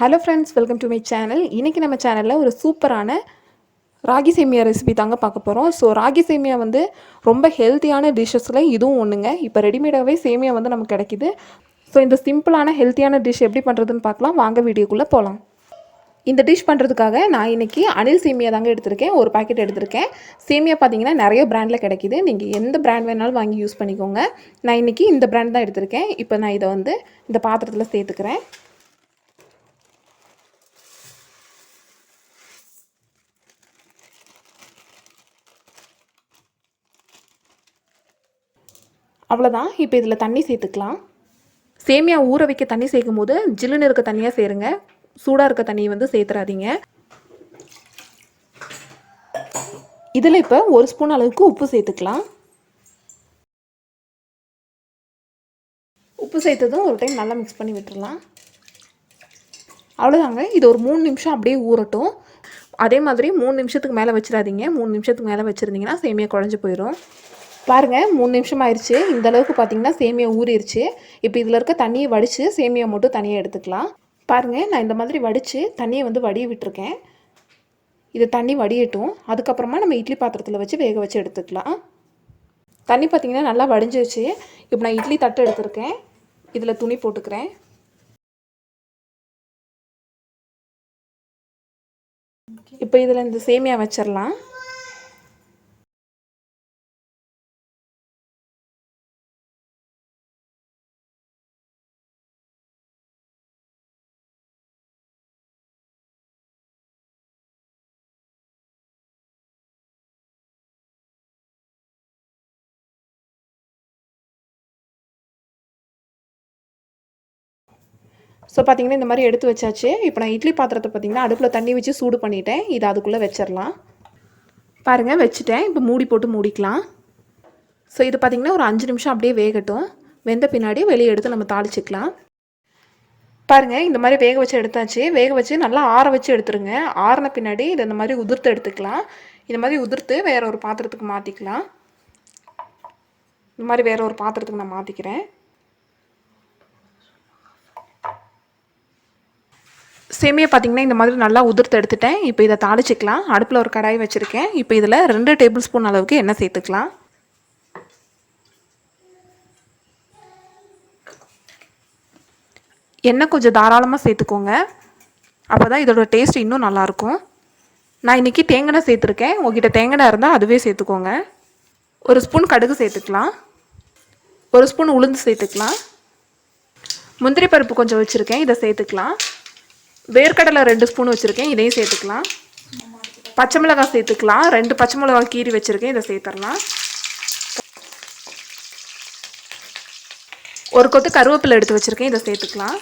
Hello friends, welcome to my channel. இன்றைக்கி நம்ம சேனலில் ஒரு சூப்பரான ராகி சேமியா ரெசிபி தாங்க பார்க்க போகிறோம். ஸோ ராகி சேமியா வந்து ரொம்ப ஹெல்த்தியான டிஷ்ஷஸில் இதுவும் ஒன்றுங்க. இப்போ ரெடிமேடாகவே சேமியா வந்து நமக்கு கிடைக்கிது. ஸோ இந்த சிம்பிளான ஹெல்த்தியான டிஷ் எப்படி பண்ணுறதுன்னு பார்க்கலாம். வாங்க வீடியோக்குள்ளே போகலாம். இந்த டிஷ் பண்ணுறதுக்காக நான் இன்றைக்கி அனில் சேமியா தாங்க எடுத்திருக்கேன். ஒரு பாக்கெட் எடுத்திருக்கேன். சேமியா பார்த்தீங்கன்னா நிறைய பிராண்டில் கிடைக்கிது. நீங்கள் எந்த பிராண்ட் வேணாலும் வாங்கி யூஸ் பண்ணிக்கோங்க. நான் இன்றைக்கி இந்த பிராண்ட் தான் எடுத்திருக்கேன். இப்போ நான் இதை வந்து இந்த பாத்திரத்தில் சேர்த்துக்கிறேன். அவ்வளோதான். இப்போ இதில் தண்ணி சேர்த்துக்கலாம். சேமியா ஊற வைக்க தண்ணி சேர்க்கும் போது ஜில்லுன்னு இருக்க தண்ணியாக சேருங்க. சூடாக இருக்க தண்ணியை வந்து சேர்த்துறாதீங்க. இதில் இப்போ ஒரு ஸ்பூன் அளவுக்கு உப்பு சேர்த்துக்கலாம். உப்பு சேர்த்ததும் ஒரு டைம் நல்லா மிக்ஸ் பண்ணி விட்டுடலாம். அவ்வளோதாங்க. இது ஒரு 3 நிமிஷம் அப்படியே ஊறட்டும். அதே மாதிரி 3 நிமிஷத்துக்கு மேலே வச்சிடாதீங்க. 3 நிமிஷத்துக்கு மேலே வச்சுருந்தீங்கன்னா சேமியா குழஞ்சி போயிடும். பாருங்கள், 3 நிமிஷம் ஆயிடுச்சு. இந்த அளவுக்கு பார்த்தீங்கன்னா சேமியா ஊறிடுச்சு. இப்போ இதில் இருக்க தண்ணியை வடித்து சேமியா மட்டும் தனியாக எடுத்துக்கலாம். பாருங்கள், நான் இந்த மாதிரி வடித்து தண்ணியை வந்து வடிய விட்டுருக்கேன். இது தண்ணி வடியட்டும். அதுக்கப்புறமா நம்ம இட்லி பாத்திரத்தில் வச்சு வேக வச்சு எடுத்துக்கலாம். தண்ணி பார்த்திங்கன்னா நல்லா வடிஞ்சிருச்சு. இப்போ நான் இட்லி தட்டு எடுத்துருக்கேன். இதில் துணி போட்டுக்கிறேன். இப்போ இதில் இந்த சேமியா வச்சிடலாம். ஸோ பார்த்திங்கன்னா இந்த மாதிரி எடுத்து வச்சாச்சு. இப்போ நான் இட்லி பாத்திரத்தை பார்த்திங்கன்னா அடுப்பில் தண்ணி வச்சு சூடு பண்ணிவிட்டேன். இதை அதுக்குள்ளே வச்சிடலாம். பாருங்கள், வச்சுட்டேன். இப்போ மூடி போட்டு மூடிக்கலாம். ஸோ இது பார்த்திங்கன்னா ஒரு 5 நிமிஷம் அப்படியே வேகட்டும். வெந்த பின்னாடி வெளியே எடுத்து நம்ம தாளிச்சிக்கலாம். பாருங்கள், இந்த மாதிரி வேக வச்சு எடுத்தாச்சு. வேக வச்சு நல்லா ஆற வச்சு எடுத்துருங்க. ஆறின பின்னாடி இதை இந்த மாதிரி உதிர்த்து எடுத்துக்கலாம். இந்த மாதிரி உதிர்த்து வேறு ஒரு பாத்திரத்துக்கு மாற்றிக்கலாம். இந்த மாதிரி வேறு ஒரு பாத்திரத்துக்கு நான் மாற்றிக்கிறேன். சேமியா பார்த்திங்கன்னா இந்த மாதிரி நல்லா உதிர்த்து எடுத்துட்டேன். இப்போ இதை தாளிச்சிக்கலாம். அடுப்பில் ஒரு கடாய் வச்சுருக்கேன். இப்போ இதில் 2 டேபிள் ஸ்பூன் அளவுக்கு எண்ணெய் சேர்த்துக்கலாம். எண்ணெய் கொஞ்சம் தாராளமாக சேர்த்துக்கோங்க. அப்போ தான் இதோட டேஸ்ட் இன்னும் நல்லாயிருக்கும். நான் இன்றைக்கி தேங்காய் சேர்த்துருக்கேன். உங்கள்கிட்ட தேங்காய் இருந்தால் அதுவே சேர்த்துக்கோங்க. ஒரு ஸ்பூன் கடுகு சேர்த்துக்கலாம். ஒரு ஸ்பூன் உளுந்து சேர்த்துக்கலாம். முந்திரி பருப்பு கொஞ்சம் வச்சுருக்கேன், இதை சேர்த்துக்கலாம். வேர்க்கடலை 2 ஸ்பூன் வச்சுருக்கேன், இதையும் சேர்த்துக்கலாம். பச்சை மிளகாய் சேர்த்துக்கலாம். 2 பச்சை மிளகாய் கீரி வச்சுருக்கேன், இதை சேர்த்துடலாம். ஒரு கொத்து கருவேப்பிலை எடுத்து வச்சுருக்கேன், இதை சேர்த்துக்கலாம்.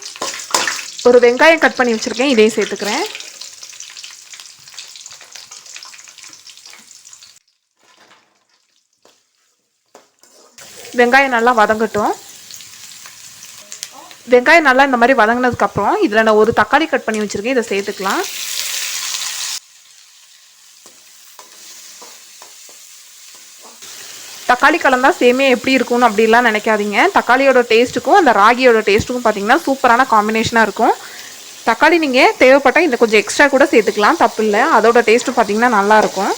ஒரு வெங்காயம் கட் பண்ணி வச்சுருக்கேன், இதையும் சேர்த்துக்கிறேன். வெங்காயம் நல்லா வதங்கட்டும். வெங்காயம் நல்லா இந்த மாதிரி வதங்கினதுக்கப்புறம் இதில் நான் ஒரு தக்காளி கட் பண்ணி வச்சுருக்கேன், இதை சேர்த்துக்கலாம். தக்காளி கலந்தா சேமியா எப்படி இருக்கும்னு அப்படிலாம் நினைக்காதீங்க. தக்காளியோட டேஸ்ட்டுக்கும் அந்த ராகியோட டேஸ்ட்டுக்கும் பார்த்தீங்கன்னா சூப்பரான காம்பினேஷனாக இருக்கும். தக்காளி நீங்கள் தேவைப்பட்டால் இந்த கொஞ்சம் எக்ஸ்ட்ரா கூட சேர்த்துக்கலாம், தப்பு இல்லை. அதோட டேஸ்ட்டும் பார்த்தீங்கன்னா நல்லாயிருக்கும்.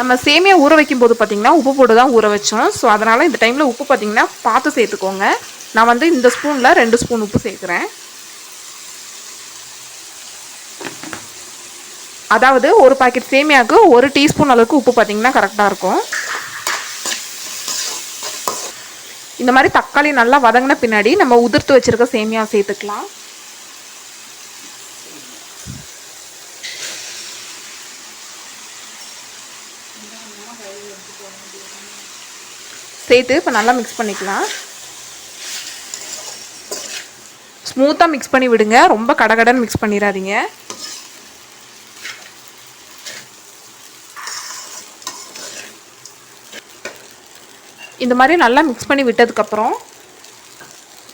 நம்ம சேமியா ஊற வைக்கும்போது பார்த்திங்கன்னா உப்பு போட்டு தான் ஊற வச்சோம். ஸோ அதனால் இந்த டைமில் உப்பு பார்த்திங்கன்னா பார்த்து சேர்த்துக்கோங்க. நான் வந்து இந்த ஸ்பூனில் 2 ஸ்பூன் உப்பு சேர்க்குறேன். அதாவது ஒரு பாக்கெட் சேமியாவுக்கு 1 டீஸ்பூன் அளவுக்கு உப்பு பார்த்திங்கன்னா கரெக்டாக இருக்கும். இந்த மாதிரி தக்காளி நல்லா வதங்கின பின்னாடி நம்ம உதிர்த்து வச்சுருக்க சேமியா சேர்த்துக்கலாம். சேர்த்து இப்போ நல்லா மிக்ஸ் பண்ணிக்கலாம். ஸ்மூத்தாக மிக்ஸ் பண்ணி விடுங்க. ரொம்ப கடகடன்னு மிக்ஸ் பண்ணிடாதீங்க. இந்த மாதிரி நல்லா மிக்ஸ் பண்ணி விட்டதுக்கப்புறம்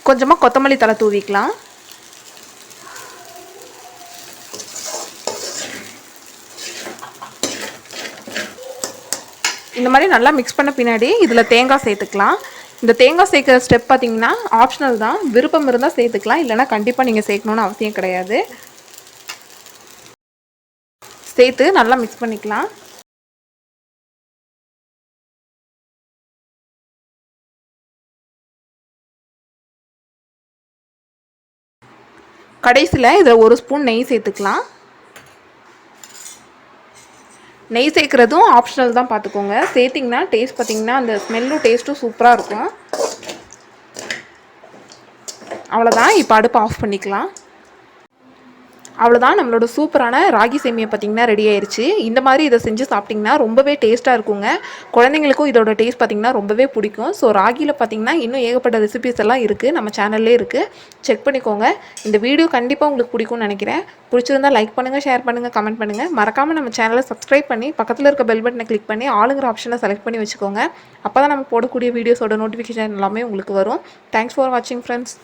கொஞ்சமாக கொத்தமல்லி தழை தூவிக்கலாம். இந்த மாதிரி நல்லா மிக்ஸ் பண்ண பின்னாடி இதில் தேங்காய் சேர்த்துக்கலாம். இந்த தேங்காய் சேர்க்குற ஸ்டெப் பார்த்தீங்கன்னா ஆப்ஷனல் தான். விருப்பம் இருந்தால் சேர்த்துக்கலாம், இல்லைனா கண்டிப்பாக நீங்கள் சேர்க்கணுன்னு அவசியம் கிடையாது. சேர்த்து நல்லா மிக்ஸ் பண்ணிக்கலாம். கடைசியில் இதில் 1 ஸ்பூன் நெய் சேர்த்துக்கலாம். நெய் சேர்க்குறதும் ஆப்ஷனல் தான், பார்த்துக்கோங்க. சேர்த்திங்கன்னா டேஸ்ட் பார்த்திங்கன்னா அந்த ஸ்மெல்லும் டேஸ்ட்டும் சூப்பராக இருக்கும். அவ்வளோதான், இப்போ அடுப்பை ஆஃப் பண்ணிக்கலாம். அவ்வளோதான், நம்மளோட சூப்பரான ராகி சேமியா பார்த்திங்கன்னா ரெடி ஆயிடுச்சு. இந்த மாதிரி இதை செஞ்சு சாப்பிட்டிங்கன்னா ரொம்பவே டேஸ்ட்டாக இருக்குங்க. குழந்தைங்களுக்கும் இதோட டேஸ்ட் பார்த்திங்கன்னா ரொம்பவே பிடிக்கும். ஸோ ராகியில் பார்த்திங்கன்னா இன்னும் ஏகப்பட்ட ரெசிபிஸ் எல்லாம் இருக்குது, நம்ம சேனல்லே இருக்குது, செக் பண்ணிக்கோங்க. இந்த வீடியோ கண்டிப்பாக உங்களுக்கு பிடிக்கும்னு நினைக்கிறேன். பிடிச்சிருந்தால் லைக் பண்ணுங்கள், ஷேர் பண்ணுங்கள், கமெண்ட் பண்ணுங்கள். மறக்காமல் நம்ம சேனலை சப்ஸ்கிரைப் பண்ணி பக்கத்தில் இருக்க பெல் பட்டனை கிளிக் பண்ணி ஆளுங்கிற ஆப்ஷனை செலக்ட் பண்ணி வச்சுக்கோங்க. அப்போ தான் நம்ம போடக்கூடிய வீடியோஸோட நோட்டிஃபிகேஷன் எல்லாமே உங்களுக்கு வரும். தேங்க்ஸ் ஃபார் வாட்சிங் ஃப்ரெண்ட்ஸ்.